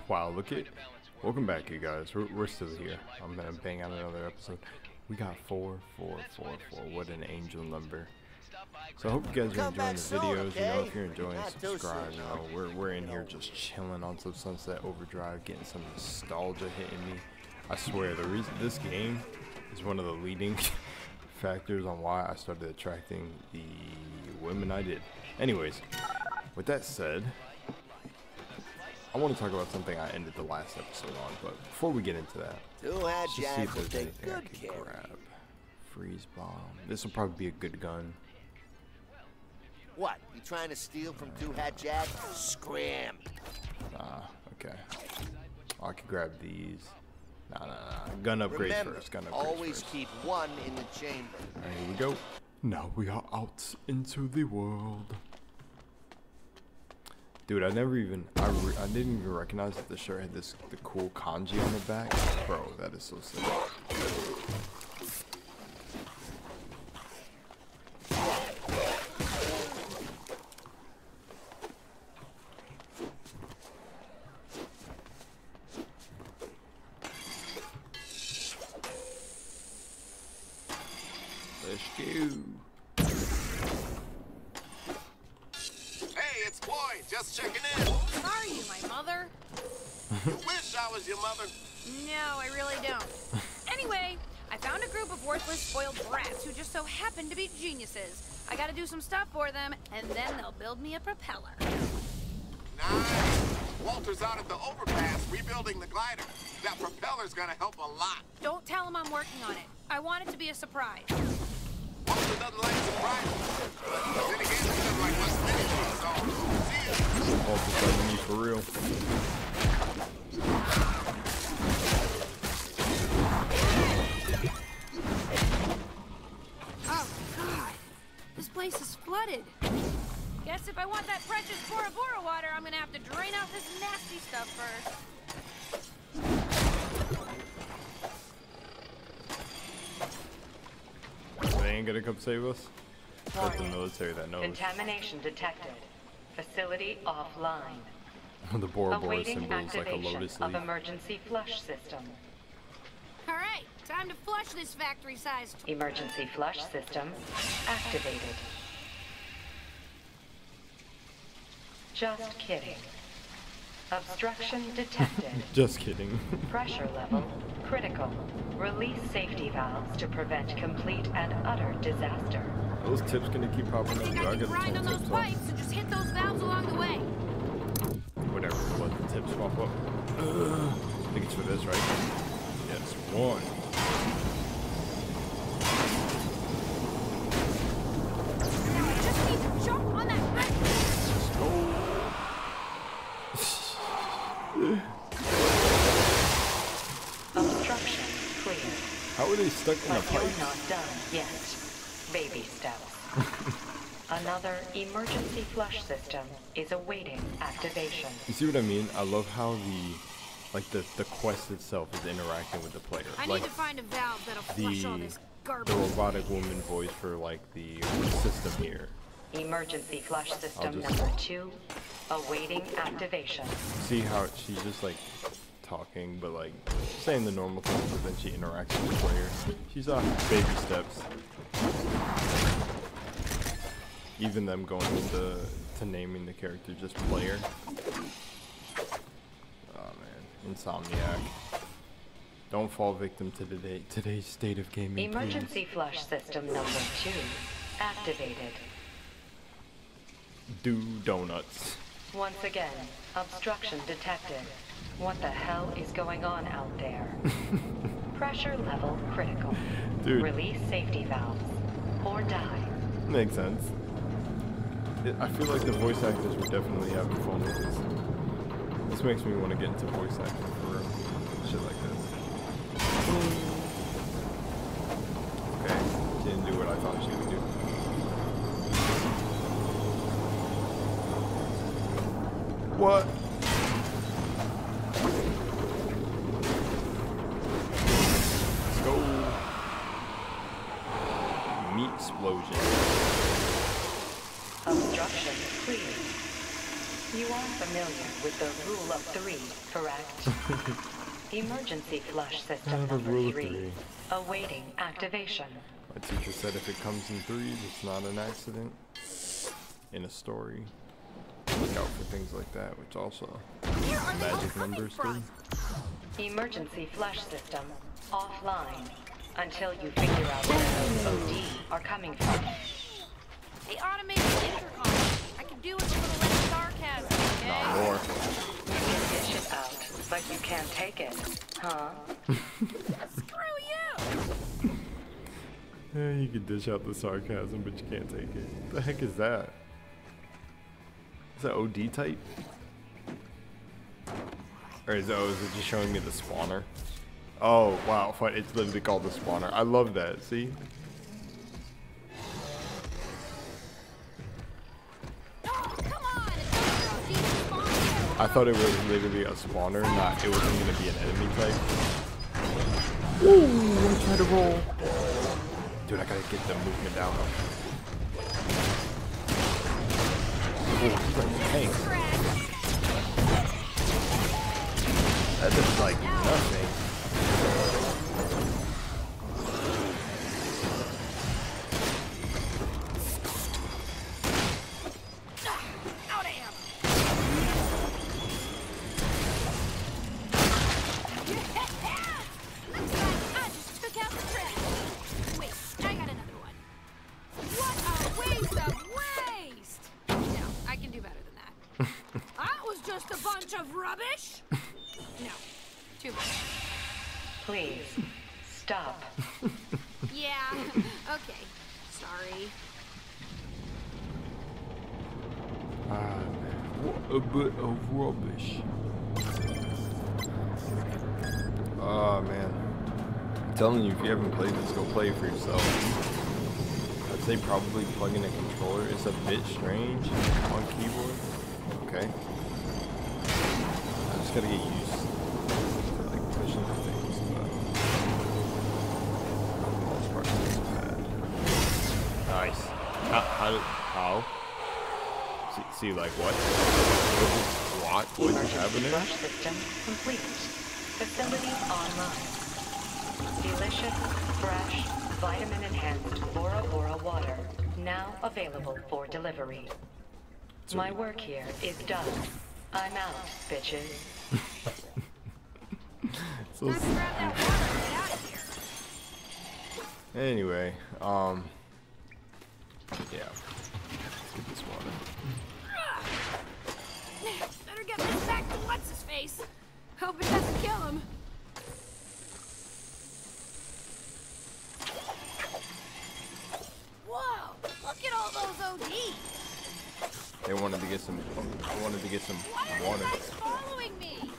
Wow, look at, welcome back, you guys. We're still here. I'm gonna bang out another episode. We got 444. What an angel number. So I hope you guys are enjoying the videos. You know, if you're enjoying, subscribe. You know, we're in here just chilling on some Sunset Overdrive, getting some nostalgia hitting me. I swear, the reason this game is one of the leading factors on why I started attracting the women I did. Anyways, with that said, I want to talk about something I ended the last episode on, but before we get into that, let's just see if there's anything I can grab. Freeze bomb. This will probably be a good gun. What? You trying to steal from Two Hat Jack? Scram! Okay. Oh, I can grab these. Nah. Gun upgrade first. Gun upgrade always first. Keep one in the chamber. Alright, here we go. Now we are out into the world. Dude, I didn't even recognize that the shirt had the cool kanji on the back. Bro, that is so sick. Let's go. Hey, it's Floyd, just checking in. Are you my mother? You wish I was your mother. No, I really don't. Anyway, I found a group of worthless, spoiled brats who just so happen to be geniuses. I gotta do some stuff for them, and then they'll build me a propeller. Nice. Walter's out at the overpass rebuilding the glider. That propeller's gonna help a lot. Don't tell them I'm working on it. I want it to be a surprise. Walter doesn't like surprises. But then again, he doesn't like much anything, so see ya. Walter's like me for real. Oh, God. This place is flooded. Guess if I want that precious Bora Bora water, I'm gonna have to drain out this nasty stuff first. They ain't gonna come save us? That's the military that knows. Contamination detected. Facility offline. The Bora Bora Awaiting symbol is like a activation lotus of leaf. emergency flush system. All right, time to flush this factory-sized... Emergency flush system activated. Just kidding. Obstruction detected. Just kidding. Pressure level critical. Release safety valves to prevent complete and utter disaster. Those tips gonna keep popping I up. think Dude, I I can got grind on 10 those tips off. pipes and just hit those valves along the way. Whatever, let the tips pop up. I think it's for this, right? Yes, one. I just need to jump on that pipe. Obstruction clear. How are they stuck in a But you're pipe? not done yet. Baby steps. Another emergency flush system is awaiting activation. You see what I mean? I love how the quest itself is interacting with the player. I Like need to find a valve that'll flush all this garbage. the robotic woman voice for like the system here. Emergency flush system just- number 2 awaiting activation. See how she's just like talking, but like saying the normal things, but then she interacts with the player. She's on baby steps. Even them going to naming the character just player. Oh man, Insomniac. Don't fall victim to today's state of gaming. Emergency flush system number 2 activated. Do donuts. Once again, obstruction detected. What the hell is going on out there? Pressure level critical. Dude. Release safety valves or die. Makes sense. I feel like the voice actors were definitely having fun with this. This makes me want to get into voice acting for real. Shit like this. Okay, didn't do what I thought she would do. What? Let's go. Meat explosion. Obstruction clear. You are familiar with the rule of 3, correct? Emergency flush system The number rule of 3, three. awaiting activation. My teacher said if it comes in threes, it's not an accident. In a story, look out for things like that, which also Where are they all magic coming numbers from? too. Emergency flush system offline until you figure out where those OD are coming from. They automated intercom. I can do it with a little less sarcasm, okay? Not more. You can dish it out, but you can't take it, huh? Screw you! Yeah, you can dish out the sarcasm, but you can't take it. What the heck is that? Is that OD type? Or is it just showing me the spawner? Oh, wow, fun. It's literally called the spawner. I love that, see? Oh, come on! It's not I thought it was literally a spawner, not it wasn't gonna be an enemy type. Ooh, I tried to roll. Dude, I gotta get the movement down. Oh, he's like a tank. That does like nothing. Out of ammo. I just took out the trash. Wait, I got another one. What a waste of waste! No, I can do better than that. That was just a bunch of rubbish. No, too much. Please, stop. Yeah, okay. Sorry. Ah, man. What a bit of rubbish. Oh, man. I'm telling you, if you haven't played this, go play it for yourself. I'd say probably plugging a controller is a bit strange on keyboard. Okay. I just gotta get used to like pushing things, but for the most part, it's bad. Nice. How? See, like what? What is happening? Flush system complete. Facilities online. Delicious, fresh, vitamin-enhanced Bora Bora water now available for delivery. My work here is done. I'm out, bitches. So Time to grab that water and get out of here. anyway, yeah. Let's get this water. Better get this back to what's-his-face. Hope it doesn't kill him. Whoa! Look at all those ODs. They wanted to get some. They wanted to get some Why are water. you guys following me?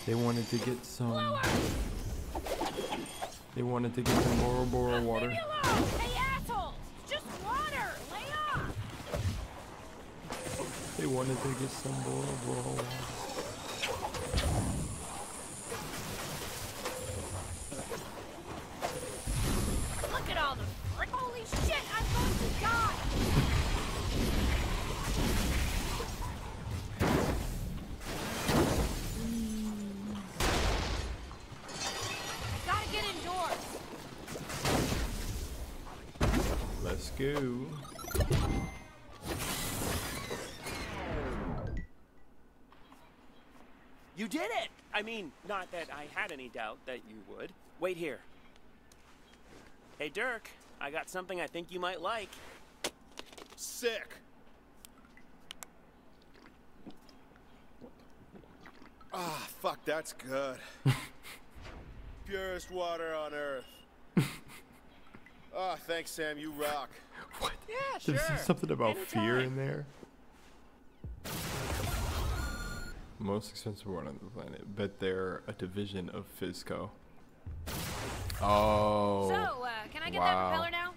They wanted to get some. Blower! They wanted to get some Bora Bora Leave water. me alone! Hey, assholes! Just water! Lay off! They wanted to get some Bora Bora water. Look at all the frick! Holy shit! I'm going to die! I gotta get indoors. Let's go. You did it! I mean, not that I had any doubt that you would. Wait here. Hey, Dirk, I got something I think you might like. Sick. Ah, fuck, that's good. Purest water on earth. Oh, thanks, Sam. You rock. What? Yeah, There's sure. something about fear Anytime. in there. Most expensive water on the planet, but they're a division of Fisco. Oh. So, can I get wow. that propeller now?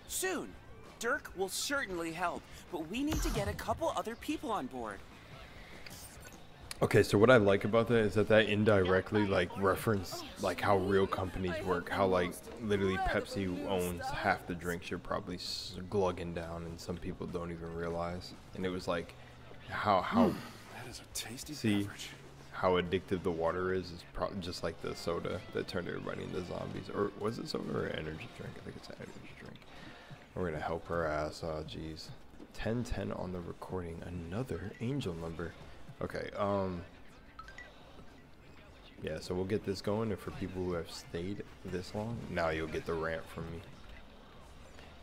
Soon. Dirk will certainly help, but we need to get a couple other people on board. Okay, so what I like about that is that indirectly like reference like how real companies work, how like literally Pepsi owns half the drinks you're probably glugging down, and some people don't even realize. And it was like how That is a tasty see beverage. how addictive the water is probably just like the soda that turned everybody into zombies. Or was it soda or an energy drink? I think it's an energy drink. We're gonna help her ass. Oh jeez. 1010 on the recording. Another angel number. Okay, yeah, so we'll get this going, and for people who have stayed this long, now you'll get the rant from me.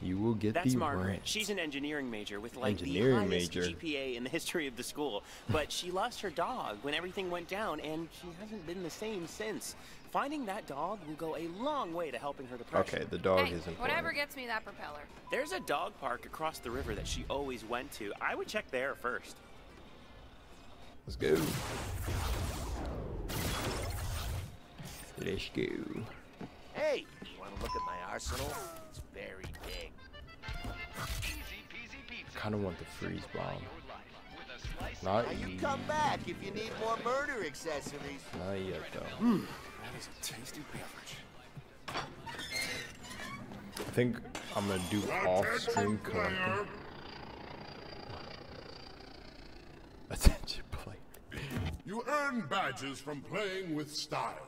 You will get That's the Margaret. rant. She's an engineering major with like Engineering the highest major. GPA in the history of the school. But she lost her dog when everything went down, and she hasn't been the same since. Finding that dog will go a long way to helping her depression. Okay, the dog Hey, is important. whatever gets me that propeller. There's a dog park across the river that she always went to. I would check there first. Let's go. Let's go. Hey, you want to look at my arsenal? It's very big. Kind of want the freeze bomb. Not Now you yet. come back if you need more murder accessories. Not yet though. That is a tasty beverage. I think I'm gonna do off-stream collecting. Attention player. You earn badges from playing with style.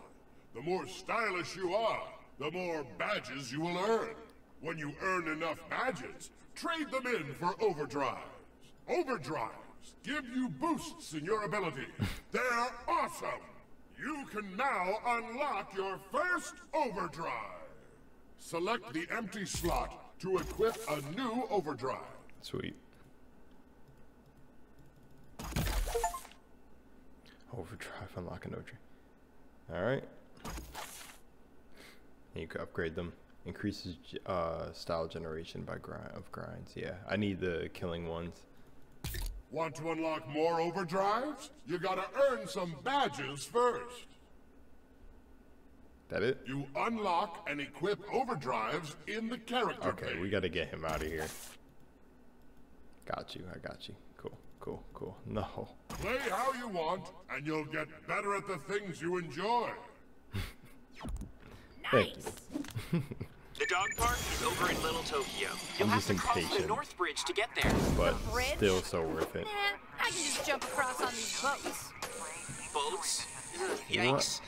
The more stylish you are, the more badges you will earn. When you earn enough badges, trade them in for overdrives. Overdrives give you boosts in your ability. They're awesome! You can now unlock your first overdrive. Select the empty slot to equip a new overdrive. Sweet. Overdrive, unlock an OG. Alright. You can upgrade them. Increases style generation by grinds. Yeah, I need the killing ones. Want to unlock more overdrives? You gotta earn some badges first. That it? You unlock and equip overdrives in the character Okay, page. we gotta get him out of here. Got you, I got you. Cool, cool, cool. No. Play how you want, and you'll get better at the things you enjoy. Thank you. The dog park is over in Little Tokyo. You'll I'm have just to cross the impatient. North Bridge to get there. But Bridge? still so worth it. Nah, I can just jump across on these boats. Boats? Ugh, yikes.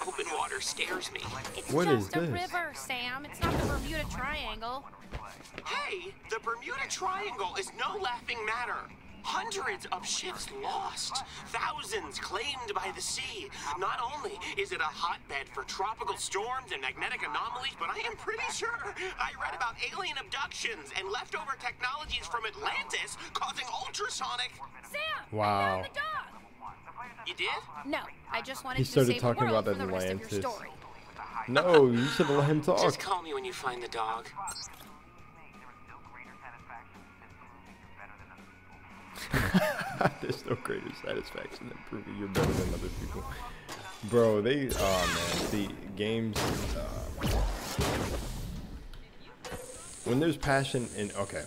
Open water scares me. It's What is just a this? river, Sam. It's not the Bermuda Triangle. Hey, the Bermuda Triangle is no laughing matter. Hundreds of ships lost, thousands claimed by the sea. Not only is it a hotbed for tropical storms and magnetic anomalies, but I am pretty sure I read about alien abductions and leftover technologies from Atlantis causing ultrasonic. Sam! Wow. I found the dog! You did? No, I just wanted He to started save talking the world about for the rest of your Atlantis. story. No, you should have let him talk. Just call me when you find the dog. There's no greater satisfaction than proving you're better than other people. Bro, they, oh man, the games, when there's passion in, okay,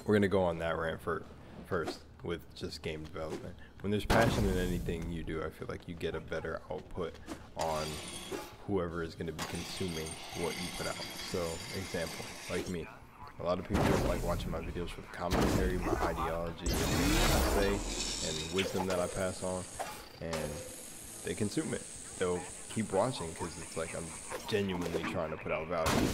we're gonna go on that rant first with just game development. When there's passion in anything you do, I feel like you get a better output on whoever is gonna be consuming what you put out. So, example, like me. A lot of people don't like watching my videos for the commentary, my ideology, what I say, and wisdom that I pass on, and they consume it. They'll keep watching because it's like I'm genuinely trying to put out value.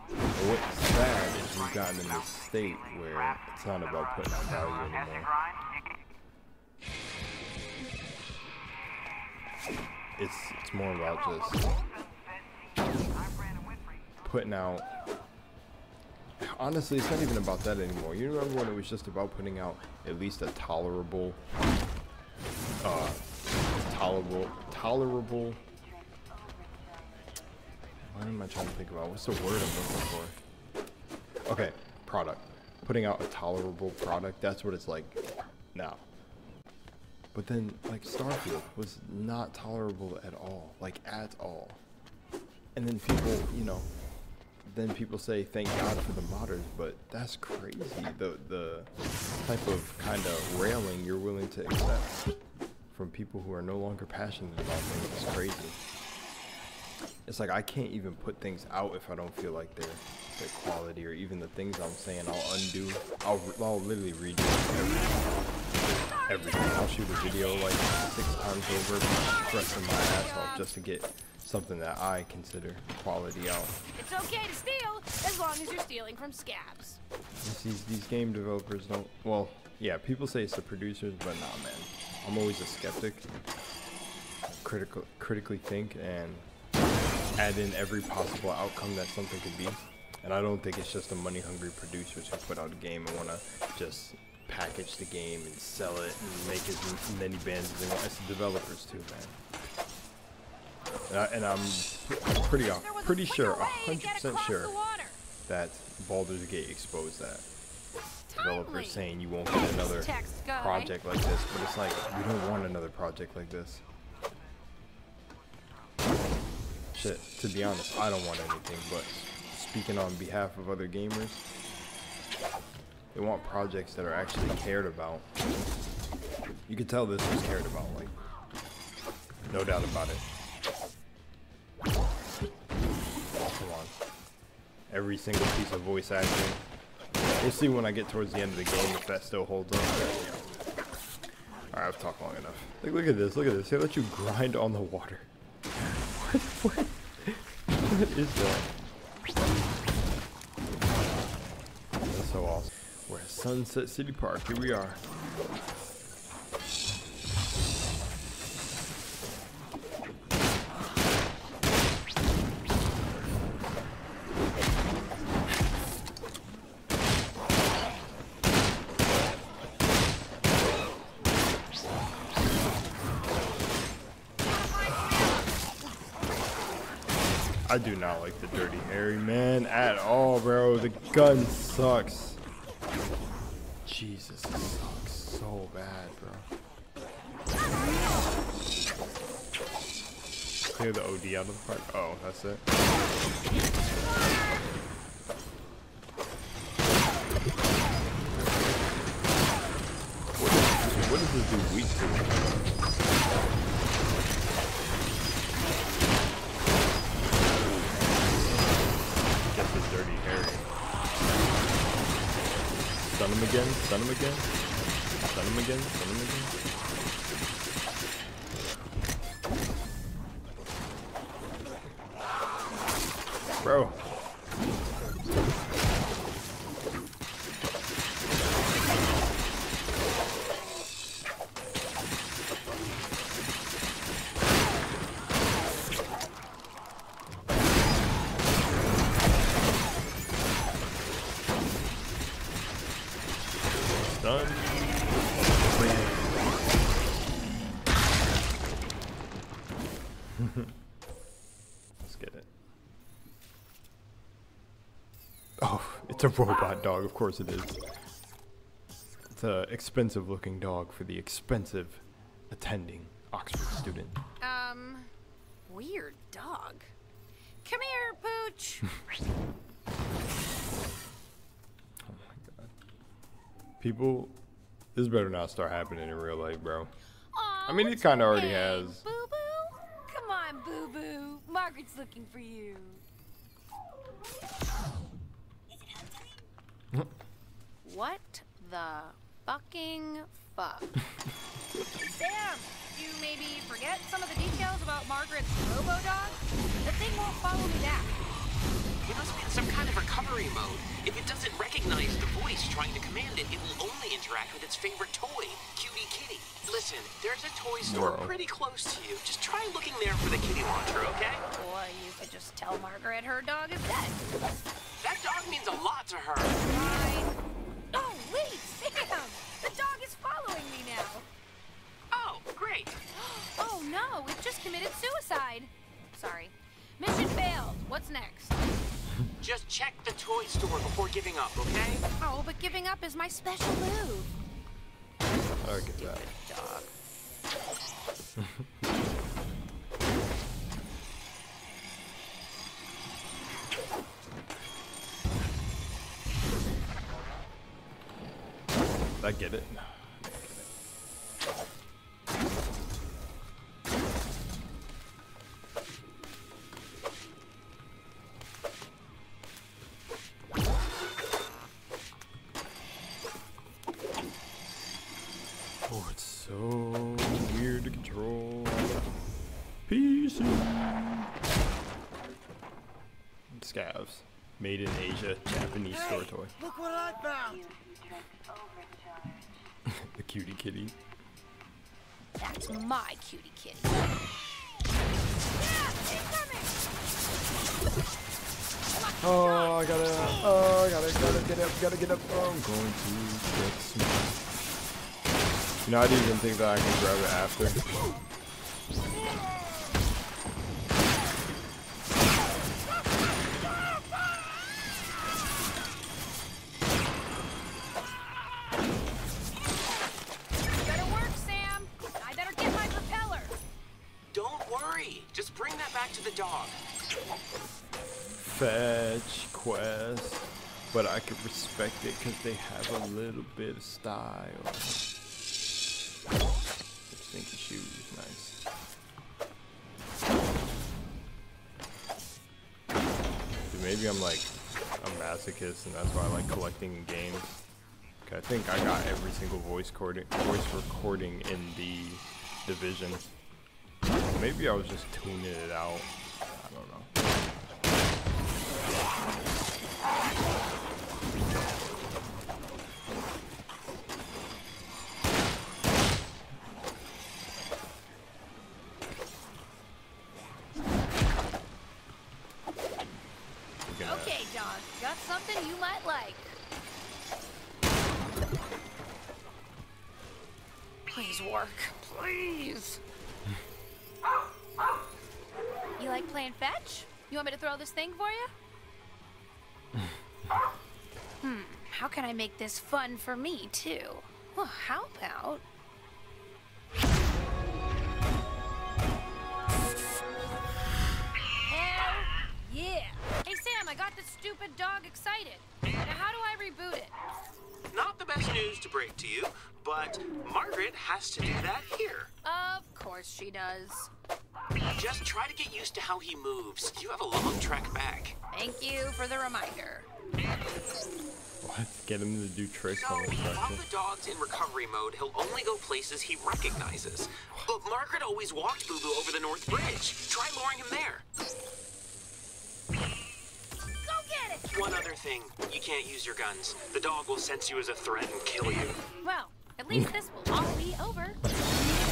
But what's sad is we've gotten in this state where it's not about putting out value anymore. It's more about just putting out. Honestly, it's not even about that anymore. You remember when it was just about putting out at least a tolerable, what am I trying to think about? What's the word I'm looking for? Okay, product. Putting out a tolerable product, that's what it's like now. But then, like, Starfield was not tolerable at all. Like, at all. And then people, you know, then people say thank God for the modders, but that's crazy. The type of kind of railing you're willing to accept. from people who are no longer passionate about things is crazy. It's like I can't even put things out if I don't feel like they're quality, or even the things I'm saying I'll undo. I'll literally redo everything. I'll shoot a video like 6 times over, pressing my ass off just to get something that I consider quality out. It's okay to steal as long as you're stealing from scabs. These game developers don't. Well, yeah, people say it's the producers, but nah, man. I'm always a skeptic. Critically think and add in every possible outcome that something could be. And I don't think it's just the money-hungry producers who put out a game and want to just package the game and sell it and make as many bands as they want. It's the developers too, man. And I'm pretty sure, 100% sure, that Baldur's Gate exposed that. Developers saying you won't get another project like this, but it's like, we don't want another project like this. Shit, to be honest, I don't want anything, but speaking on behalf of other gamers, they want projects that are actually cared about. You can tell this was cared about, like, no doubt about it. Come on. Every single piece of voice acting. We'll see when I get towards the end of the game if that still holds up. Alright, I've talked long enough. Look at this, look at this. They let you grind on the water. What is that? That's so awesome. We're at Sunset City Park. Here we are. I do not like the Dirty Harry, man, at all, bro. The gun sucks. Jesus, it sucks so bad, bro. Clear the OD out of the park. Oh, that's it. What does this do weak to? Dirty Harry. Stun him again, stun him again, stun him again, stun him again. Bro. Done. Let's get it. Oh, it's a robot dog. Of course it is. It's an expensive looking dog for the expensive attending Oxford student. Weird dog. Come here, Pooch. People, this better not start happening in real life, bro. Aw, I mean, it kind of already has. Boo-boo? Come on, Boo-boo. Margaret's looking for you. What the fucking fuck? Sam, you maybe forget some of the details about Margaret's robo-dog? The thing won't follow me back. It must be in some kind of recovery mode. If it doesn't recognize the voice trying to command it, it will only interact with its favorite toy, Cutie Kitty. Listen, there's a toy store pretty close to you. Just try looking there for the kitty launcher, okay? Or you could just tell Margaret her dog is dead. That dog means a lot to her. Fine. Oh, wait, Sam! The dog is following me now. Oh, great. Oh, no, it just committed suicide. Sorry. Mission failed. What's next? Just check the toy store before giving up, okay? Oh, but giving up is my special move. I get that. Dog. I get it. quality control. PC. Scavs. Made in Asia. Japanese store toy. Look what I found! The cutie kitty. That's my cutie kitty. Yeah, incoming! Oh, I gotta get up. Oh, I'm going to get smacked. You know, I didn't even think that I could grab it after. Better work, Sam. I better get my propeller. Don't worry. Just bring that back to the dog. Fetch quest, but I could respect it because they have a little bit of style. Stinky shoes, nice. Dude, maybe I'm like a masochist and that's why I like collecting games. Okay, I think I got every single voice recording in the Division. Maybe I was just tuning it out. I don't know. Okay, dog. Got something you might like. Please work. Please. You like playing fetch? You want me to throw this thing for you? How can I make this fun for me, too? Well, how about... Hell yeah! Hey, Sam, I got this stupid dog excited. Now, how do I reboot it? Not the best news to break to you, but Margaret has to do that here. Of course she does. Just try to get used to how he moves. You have a long trek back. Thank you for the reminder. What? Get him to do tricks So, on the while structure? the dog's in recovery mode, he'll only go places he recognizes. But Margaret always walked Boo Boo over the North Bridge. Try luring him there. Go get it! One other thing, you can't use your guns. The dog will sense you as a threat and kill you. Well, at least this will all be over.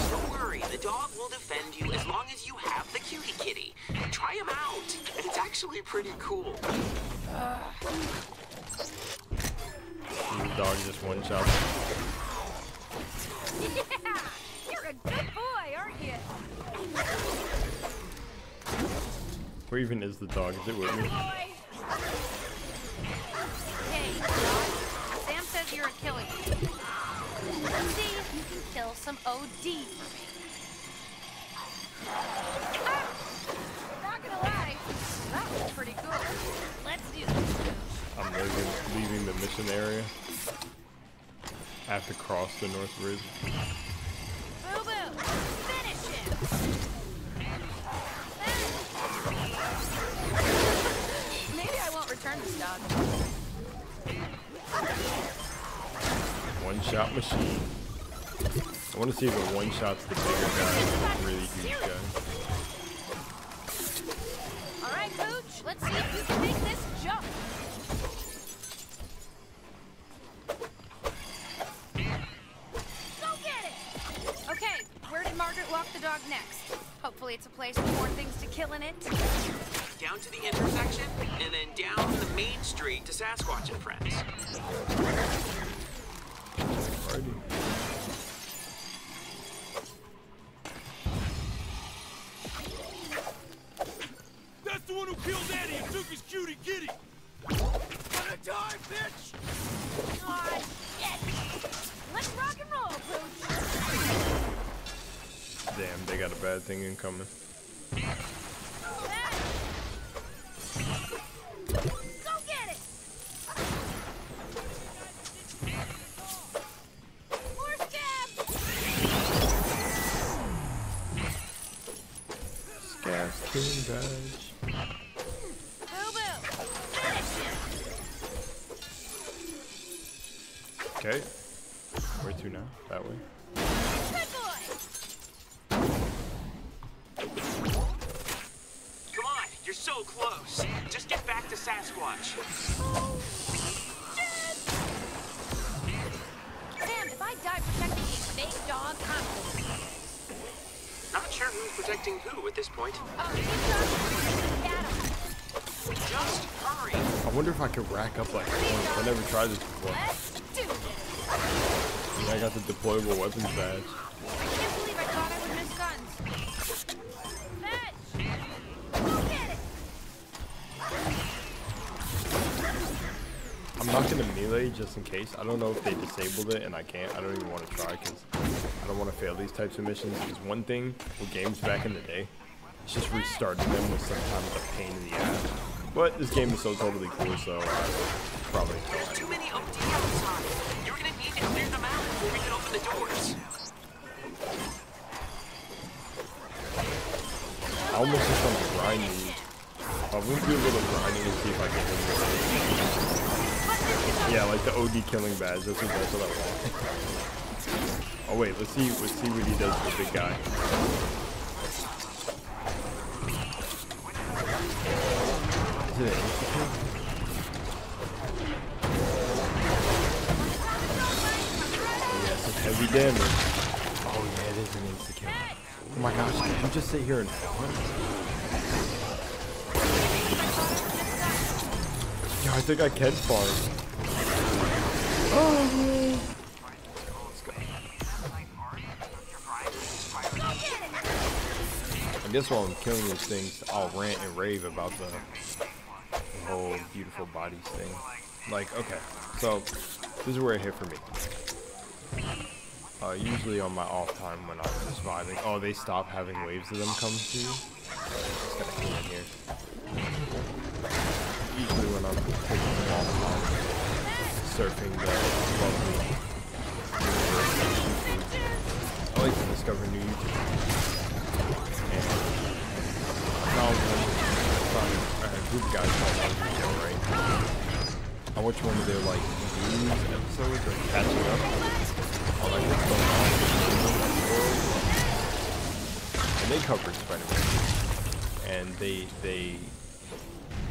Don't worry, the dog will defend you as long as you have the cutie kitty. Try him out. It's actually pretty cool. The dog just one shot. Yeah! You're a good boy, aren't you? Where even is the dog? Is it with me? Boy! Hey, dog. Sam says you're a killer. Let's see if you can kill some OD for me. Ah! Not gonna lie, that was pretty cool. Let's do this. I'm leaving the mission area. I have to cross the North Bridge. Boo Boo! Finish him! Maybe I won't return this dog. One-shot machine. I want to see if it one-shots the bigger guy, the really huge guy. All right, Pooch. Let's see if you can make this jump. Go get it! Okay, where did Margaret walk the dog next? Hopefully it's a place with more things to kill in it. Down to the intersection, and then down the main street to Sasquatch and Friends. Alrighty. That's the one who killed Daddy and took his cutie kitty. Gonna die, bitch! Aw, shit! Let's rock and roll, Pooch. Damn, they got a bad thing incoming. Go get it! More scabs! Scabs, killing badge. Boo Boo! Finish him! Okay. Where to now? That way. Good boy! close. Just get back to Sasquatch. Sam, if I die protecting a fake dog, I'm cool. Not sure who's protecting who at this point. Just hurry. I wonder if I could rack up like points. I never tried this before. Let's do this. Yeah, I got the deployable weapons badge. I can't believe I thought I would miss guns. Fetch! Go get it! I'm not gonna melee just in case. I don't know if they disabled it and I can't. I don't even want to try because I don't want to fail these types of missions. Because one thing with games back in the day, it's just restarting them was sometimes a pain in the ass. But this game is so totally cool, so probably There's too many OD outside. You're gonna need to clear them out before we can open the doors. I almost just want to grind these. I'm gonna do a little grinding and see if I can hit this. Yeah, like the OD killing badge. That's what I want. Oh wait, let's see what he does to the big guy. Is it an insta-kill? Oh yeah, it's some heavy damage. Oh yeah, it is an insta-kill. Oh my gosh, did you just sit here and farm? Yo, I think I can farm. Oh man. Let's go. I guess while I'm killing these things, I'll rant and rave about the whole beautiful bodies thing. Like, okay, so this is where it hit for me. Usually on my off time when I'm just vibing. Oh, they stop having waves of them come to you. Just gotta come in here. Usually when I'm taking them off time, surfing the lovely universe of YouTube. I like to discover new YouTubers. And now I'm trying a group of guys called Overdrive, right? I watch one of their like news episodes or catching up on like what's going on in the world. And they cover Spider-Man. And they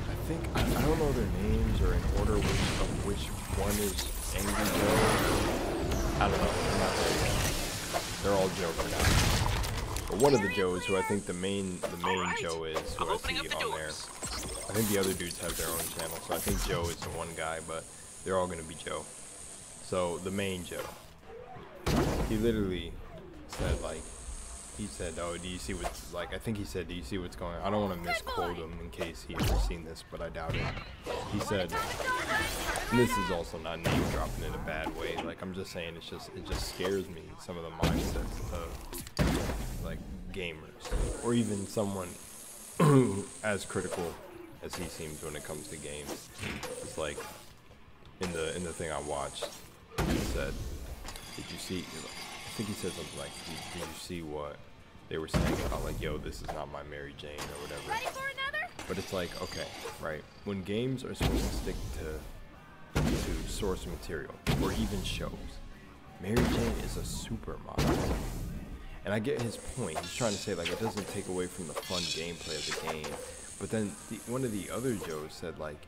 I think I don't know their names or in order which one is Angry Joe. I don't know. I'm not very good. They're all Joe for now. But one of the Joes, who I think the main Joe is, who I see on there. I think the other dudes have their own channel, so I think Joe is the one guy, but they're all gonna be Joe. So the main Joe, he literally said like, he said, "Oh, do you see what's like?" I think he said, "Do you see what's going on?" I don't want to misquote him in case he ever seen this, but I doubt it. He said, and this is also not name dropping in a bad way. Like I'm just saying, it just scares me some of the mindsets of like gamers or even someone as critical as he seems when it comes to games. It's like in the thing I watched, he said, "Did you see?" I think he said something like, "Did you see what they were saying about like, yo, this is not my Mary Jane or whatever." Ready for another? But it's like, okay, right? When games are supposed to stick to source material or even shows, Mary Jane is a supermodel. And I get his point. He's trying to say like it doesn't take away from the fun gameplay of the game. But then one of the other Joes said like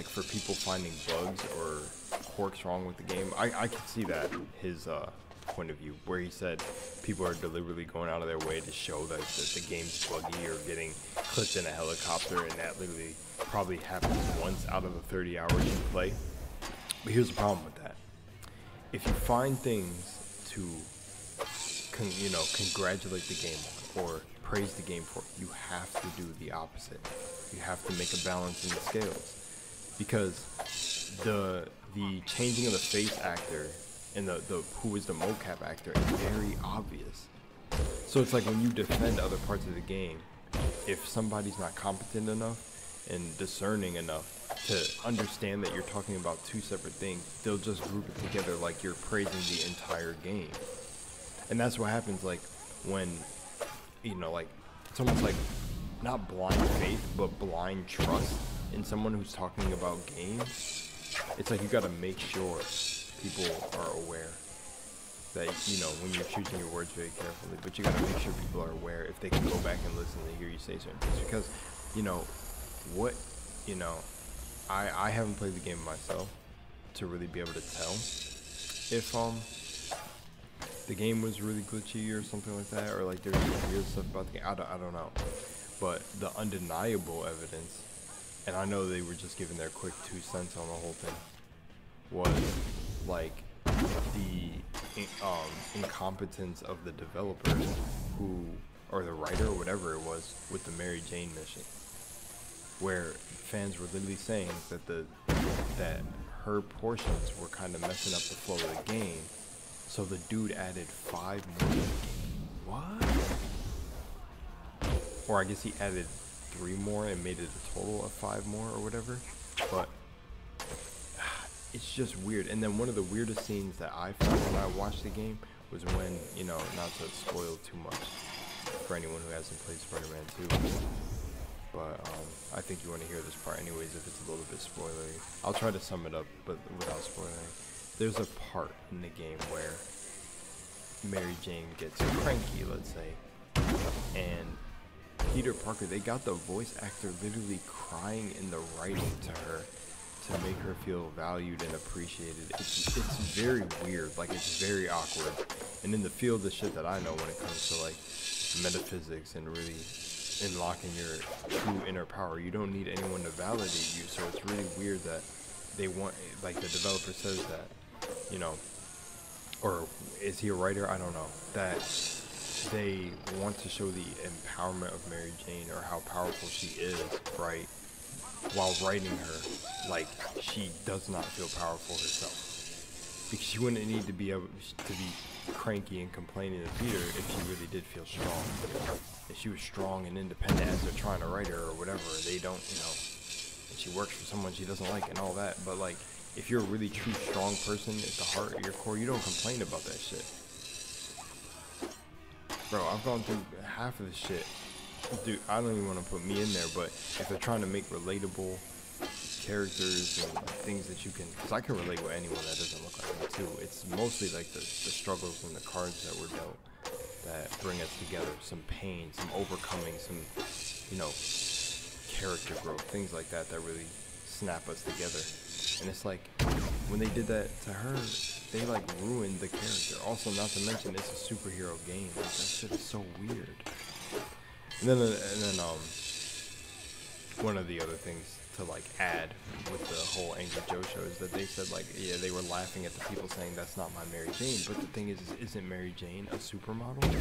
for people finding bugs or quirks wrong with the game, I could see that his point of view, where he said people are deliberately going out of their way to show that the game's buggy or getting clipped in a helicopter, and that literally probably happens once out of the 30 hours you play. But here's the problem with that. If you find things to congratulate the game on or praise the game for, you have to do the opposite. You have to make a balance in the scales, because the changing of the face actor and the who is the mocap actor is very obvious. So it's like when you defend other parts of the game, if somebody's not competent enough and discerning enough to understand that you're talking about two separate things, they'll just group it together like you're praising the entire game. And that's what happens like when, like it's almost like not blind faith, but blind trust in someone who's talking about games. It's like you gotta make sure people are aware that, when you're choosing your words very carefully, but you gotta make sure people are aware if they can go back and listen to hear you say certain things. Because, what, you know, I haven't played the game myself to really be able to tell if the game was really glitchy or something like that, or like there's some weird stuff about the game. I don't know. But the undeniable evidence, and I know they were just giving their quick 2 cents on the whole thing, was like the incompetence of the developer who, or the writer or whatever it was, with the Mary Jane mission, where fans were literally saying that that her portions were kind of messing up the flow of the game, so the dude added 5 more to the game. What? Or I guess he added 3 more and made it a total of 5 more or whatever. But it's just weird. And then one of the weirdest scenes that I found when I watched the game was when, you know, not to spoil too much for anyone who hasn't played Spider-Man 2, but I think you want to hear this part anyways if it's a little bit spoilery. I'll try to sum it up, but without spoiling. There's a part in the game where Mary Jane gets cranky, let's say, and Peter Parker, they got the voice actor literally crying in the writing to her to make her feel valued and appreciated. It's very weird, like it's very awkward. And in the field of shit that I know when it comes to like metaphysics and really unlocking your true inner power, you don't need anyone to validate you. So it's really weird that they want, like the developer says that, you know, or is he a writer? I don't know, that they want to show the empowerment of Mary Jane, or how powerful she is, right? While writing her, like she does not feel powerful herself, because she wouldn't need to be able to be cranky and complaining to Peter if she really did feel strong. If she was strong and independent as they're trying to write her or whatever, they don't, you know, and she works for someone she doesn't like and all that. But like, if you're a really true strong person at the heart of your core, you don't complain about that shit. Bro, I've gone through half of this shit. Dude, I don't even want to put me in there, but if they're trying to make relatable characters and things that you can, because I can relate with anyone that doesn't look like me too. It's mostly like the struggles and the cards that were dealt that bring us together. Some pain, some overcoming, some, you know, character growth, things like that that really snap us together. And it's like, when they did that to her, they like ruined the character. Also, not to mention, it's a superhero game. Like, that shit is so weird. And then one of the other things to like add with the whole Angry Joe show is that they said like, yeah, they were laughing at the people saying that's not my Mary Jane, but the thing is isn't Mary Jane a supermodel?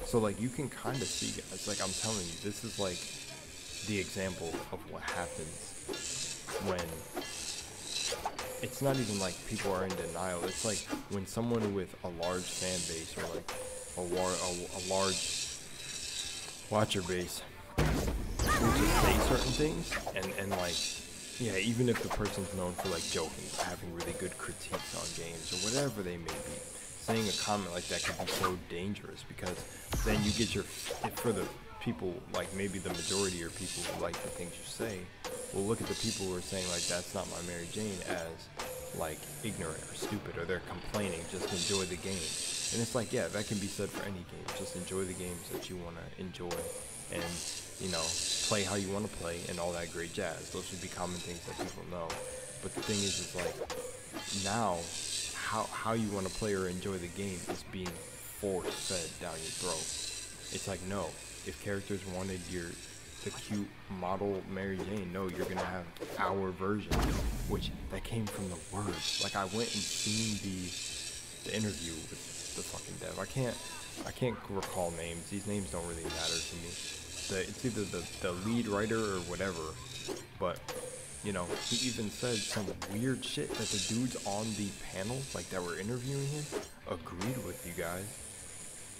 So like, you can kind of see, guys, like I'm telling you, this is like the example of what happens when it's not even like people are in denial. It's like when someone with a large fan base, or like a large watcher base, will just say certain things, and like, yeah, even if the person's known for like joking, having really good critiques on games or whatever they may be, saying a comment like that could be so dangerous, because then you get for the people, like maybe the majority or people who like the things you say, will look at the people who are saying like that's not my Mary Jane as like ignorant or stupid, or they're complaining. Just enjoy the game. And it's like, yeah, that can be said for any game. Just enjoy the games that you want to enjoy, and you know, play how you want to play and all that great jazz. Those should be common things that people know. But the thing is like, now how you want to play or enjoy the game is being force-fed down your throat. It's like, no, if characters wanted the cute model Mary Jane, no, you're gonna have our version, which that came from the words. Like, I went and seen the interview with the fucking dev. I can't recall names. These names don't really matter to me. It's either the lead writer or whatever, but you know, he even said some weird shit that the dudes on the panel, like that were interviewing him, agreed with, you guys.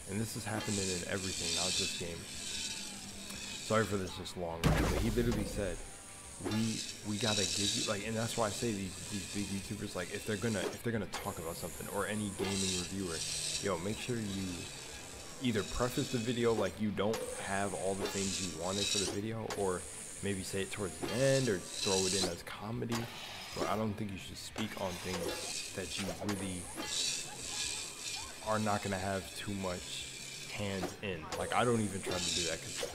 And this is happening in everything, not just games. Sorry for this just long, right? But he literally said, we gotta give you, like, and that's why I say these big YouTubers, like, if they're gonna talk about something, or any gaming reviewer, yo, make sure you either preface the video like you don't have all the things you wanted for the video, or maybe say it towards the end, or throw it in as comedy. But I don't think you should speak on things that you really are not gonna have too much hands in. Like, I don't even try to do that, because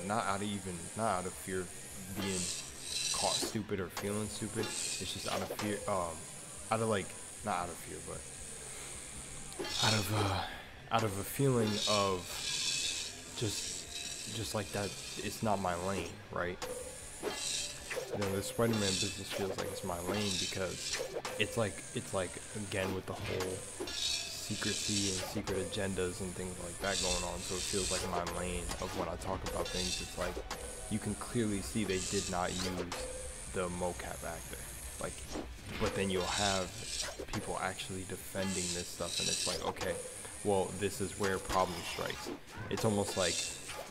not out of fear of being caught stupid or feeling stupid. It's just out of fear, out of like, not out of fear, but out of a feeling of just like that. It's not my lane, right? You know, the Spider-Man business feels like it's my lane, because it's like again, with the whole secrecy and secret agendas and things like that going on, so it feels like my lane of when I talk about things. It's like, you can clearly see they did not use the mocap actor, like, but then you'll have people actually defending this stuff, and it's like, okay, well, this is where problem strikes. It's almost like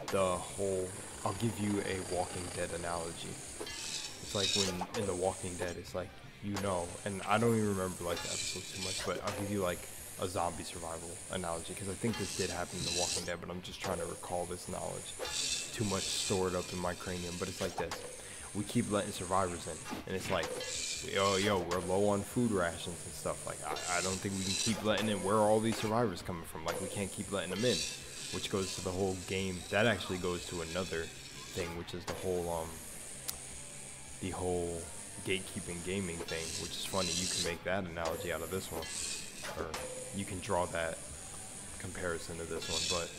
the whole, I'll give you a Walking Dead analogy. It's like when in The Walking Dead, it's like, you know, and I don't even remember like the episodes too much, but I'll give you like a zombie survival analogy, because I think this did happen in The Walking Dead, but I'm just trying to recall this knowledge. Too much stored up in my cranium, but it's like this. We keep letting survivors in, and it's like, yo, we're low on food rations and stuff. Like, I don't think we can keep letting in. Where are all these survivors coming from? Like, we can't keep letting them in, which goes to the whole game. That actually goes to another thing, which is the whole gatekeeping gaming thing, which is funny. You can make that analogy out of this one, or you can draw that comparison to this one. But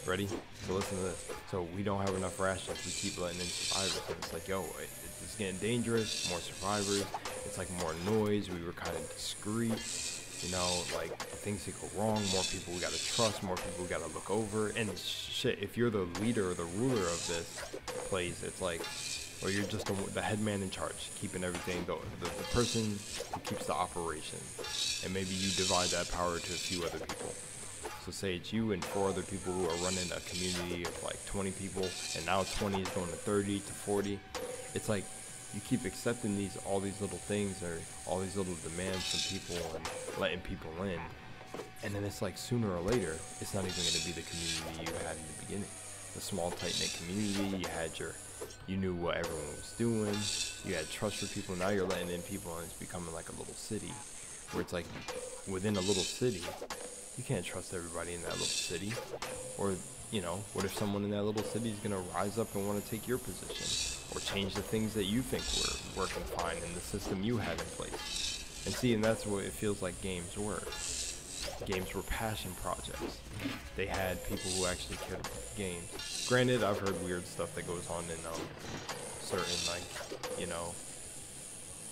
ready? So listen to this. So we don't have enough rations. We keep letting in survivors, and it's like, yo, it's getting dangerous. More survivors. It's like more noise. We were kind of discreet, you know, like things could go wrong. More people we gotta trust. More people we gotta look over. And shit, if you're the leader or the ruler of this place, it's like, or you're just the head man in charge, keeping everything, the person who keeps the operation, and maybe you divide that power to a few other people. So say it's you and 4 other people who are running a community of like 20 people, and now 20 is going to 30 to 40. It's like you keep accepting all these little things, or all these little demands from people, and letting people in, and then it's like sooner or later, it's not even going to be the community you had in the beginning. The small tight-knit community, you knew what everyone was doing, you had trust for people. Now you're letting in people, and it's becoming like a little city, where it's like, within a little city, you can't trust everybody in that little city. Or, you know, what if someone in that little city is gonna rise up and want to take your position, or change the things that you think were working fine in the system you had in place? And see, and that's what it feels like games were. Games were passion projects. They had people who actually cared about the games. Granted, I've heard weird stuff that goes on in certain, like, you know,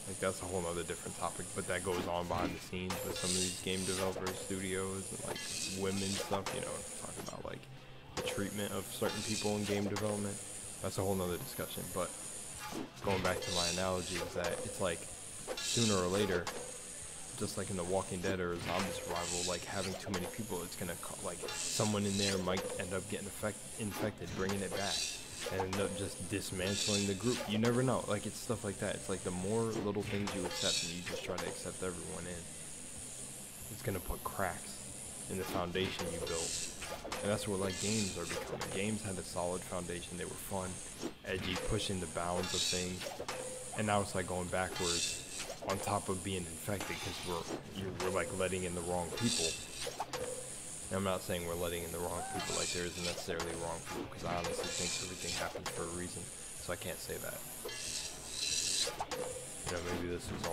like that's a whole other different topic, but that goes on behind the scenes with some of these game developers, studios, and like women stuff, you know, talking about like the treatment of certain people in game development. That's a whole nother discussion. But going back to my analogy, is that it's like sooner or later, just like in The Walking Dead or zombie survival, like having too many people, it's gonna, like, someone in there might end up getting infected, bringing it back, and end up just dismantling the group. You never know. Like, it's stuff like that. It's like the more little things you accept, and you just try to accept everyone in, it's gonna put cracks in the foundation you built. And that's what, like, games are becoming. Games had a solid foundation. They were fun, edgy, pushing the bounds of things, and now it's like going backwards, on top of being infected, because we're like letting in the wrong people. And I'm not saying we're letting in the wrong people, like there isn't necessarily wrong people, because I honestly think everything happens for a reason, so I can't say that. You know, maybe this was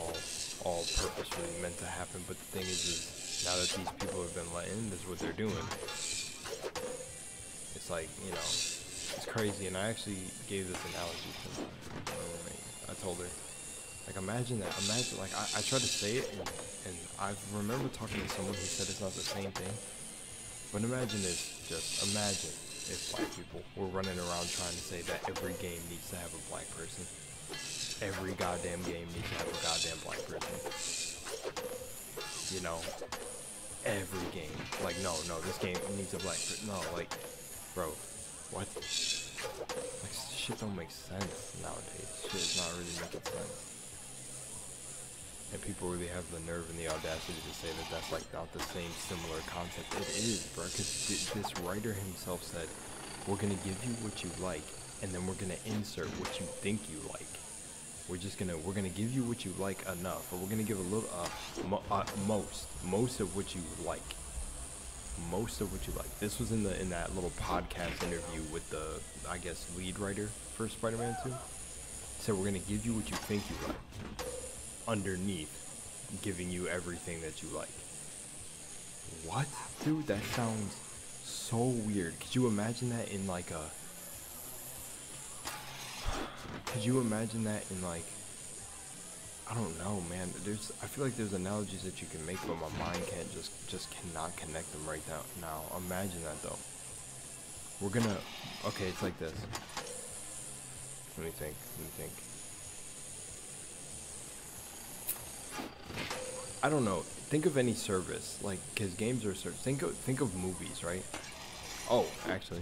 all purposefully meant to happen, but the thing is now that these people have been let in, this is what they're doing. It's like, you know, it's crazy. And I actually gave this analogy to my roommate. I told her, like, imagine that. Imagine, like, I tried to say it, and I remember talking to someone who said it's not the same thing. But imagine if black people were running around trying to say that every game needs to have a black person. Every goddamn game needs to have a goddamn black person. You know? Every game. Like, no, this game needs a black person. No, like, bro, what? Like, shit don't make sense nowadays. Shit is not really making sense. And people really have the nerve and the audacity to say that that's like not the same similar concept. It is, bro, because this writer himself said, we're going to give you what you like, and then we're going to insert what you think you like. We're going to give you what you like enough, or we're going to give a little, most of what you like. most of what you like. This was in that little podcast interview with the, I guess, lead writer for Spider-Man 2. He said we're gonna give you what you think you like, underneath giving you everything that you like. What? Dude, that sounds so weird. Could you imagine that in like a... Could you imagine that in like... I don't know, man. I feel like there's analogies that you can make, but my mind can't just cannot connect them right now. Imagine that though. We're gonna... Okay, it's like this. Let me think. I don't know. Think of any service, like, because games are a service. Think of movies, right? Oh, actually.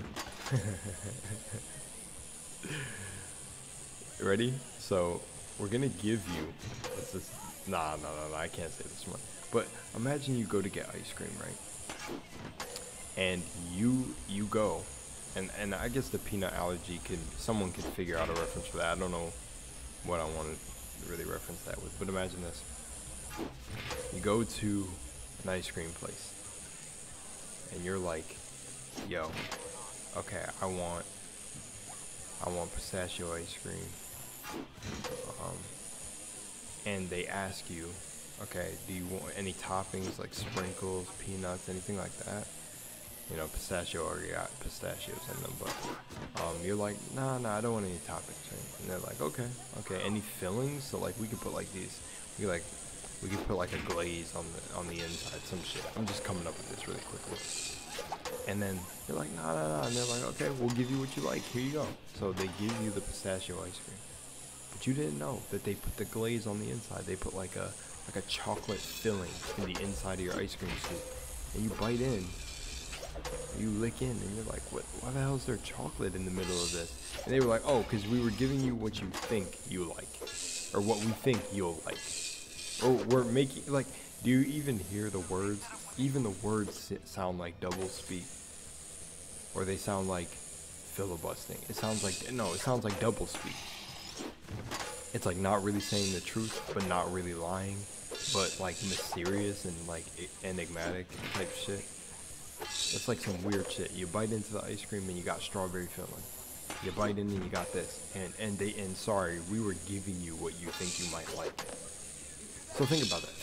Ready? So, we're gonna give you, nah, I can't say this one. But imagine you go to get ice cream, right? And you go, and I guess the peanut allergy someone could figure out a reference for that. I don't know what I want to really reference that with, but imagine this. You go to an ice cream place, and you're like, yo, okay, I want pistachio ice cream. And they ask you, okay, do you want any toppings like sprinkles, peanuts, anything like that? You know, pistachio already got pistachios in them, but you're like, nah, I don't want any toppings, right? And they're like, okay, any fillings? So like, we could put like these, we could put like a glaze on the inside, some shit. I'm just coming up with this really quickly. And then they're like, nah, and they're like, okay, we'll give you what you like. Here you go. So they give you the pistachio ice cream, but you didn't know that they put the glaze on the inside. They put like a chocolate filling in the inside of your ice cream scoop, and you bite in, you lick in, and you're like, what? Why the hell is there chocolate in the middle of this? And they were like, oh, because we were giving you what you think you like, or what we think you'll like. Or we're making, like, do you even hear the words? Even the words sound like double speak. Or they sound like filibustering. It sounds like double speak. It's like not really saying the truth, but not really lying. But like mysterious and like enigmatic type shit. It's like some weird shit. You bite into the ice cream and you got strawberry filling. You bite in and you got this. And sorry, we were giving you what you think you might like. So think about that.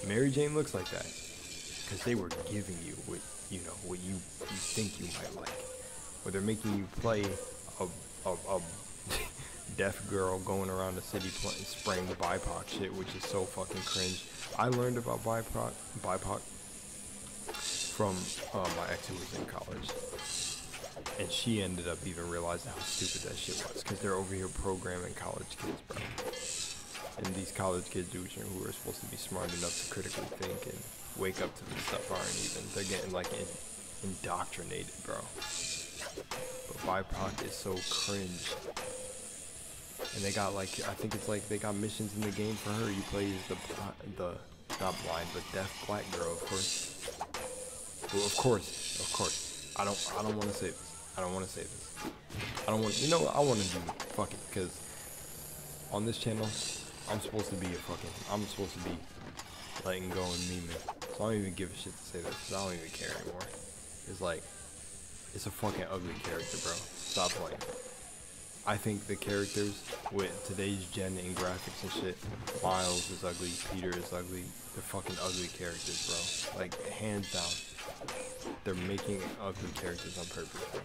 Mary Jane looks like that because they were giving you what you think you might like. Or they're making you play a deaf girl going around the city spraying the BIPOC shit, which is so fucking cringe. I learned about BIPOC from my ex who was in college, and she ended up even realizing how stupid that shit was because they're over here programming college kids, bro. And these college kids who are supposed to be smart enough to critically think and wake up to this stuff aren't even. They're getting like indoctrinated, bro. But BIPOC is so cringe. And they got like, I think it's like they got missions in the game for her. You play as the not blind but deaf black girl, of course. Well, of course. I don't want to say this. I don't want to say this. I don't want. You know what? I want to do fuck it because on this channel. I'm supposed to be letting go and memeing. So I don't even give a shit to say this, because I don't even care anymore. It's like, it's a fucking ugly character, bro. Stop playing. I think the characters with today's gen and graphics and shit, Miles is ugly, Peter is ugly. They're fucking ugly characters, bro. Like, hands down. They're making ugly characters on purpose, bro.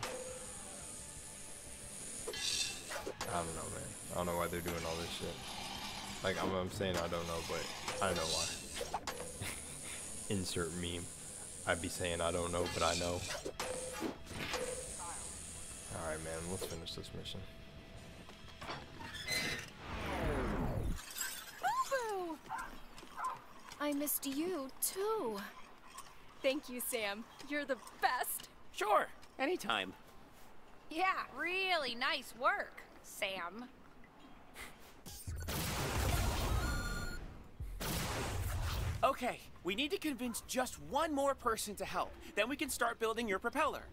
I don't know, man. I don't know why they're doing all this shit. Like, I'm saying I don't know, but I know why. Insert meme. I'd be saying I don't know, but I know. Alright, man, let's finish this mission. Boo-boo! I missed you, too. Thank you, Sam. You're the best. Sure, anytime. Yeah, really nice work, Sam. Okay, we need to convince just one more person to help. Then we can start building your propeller.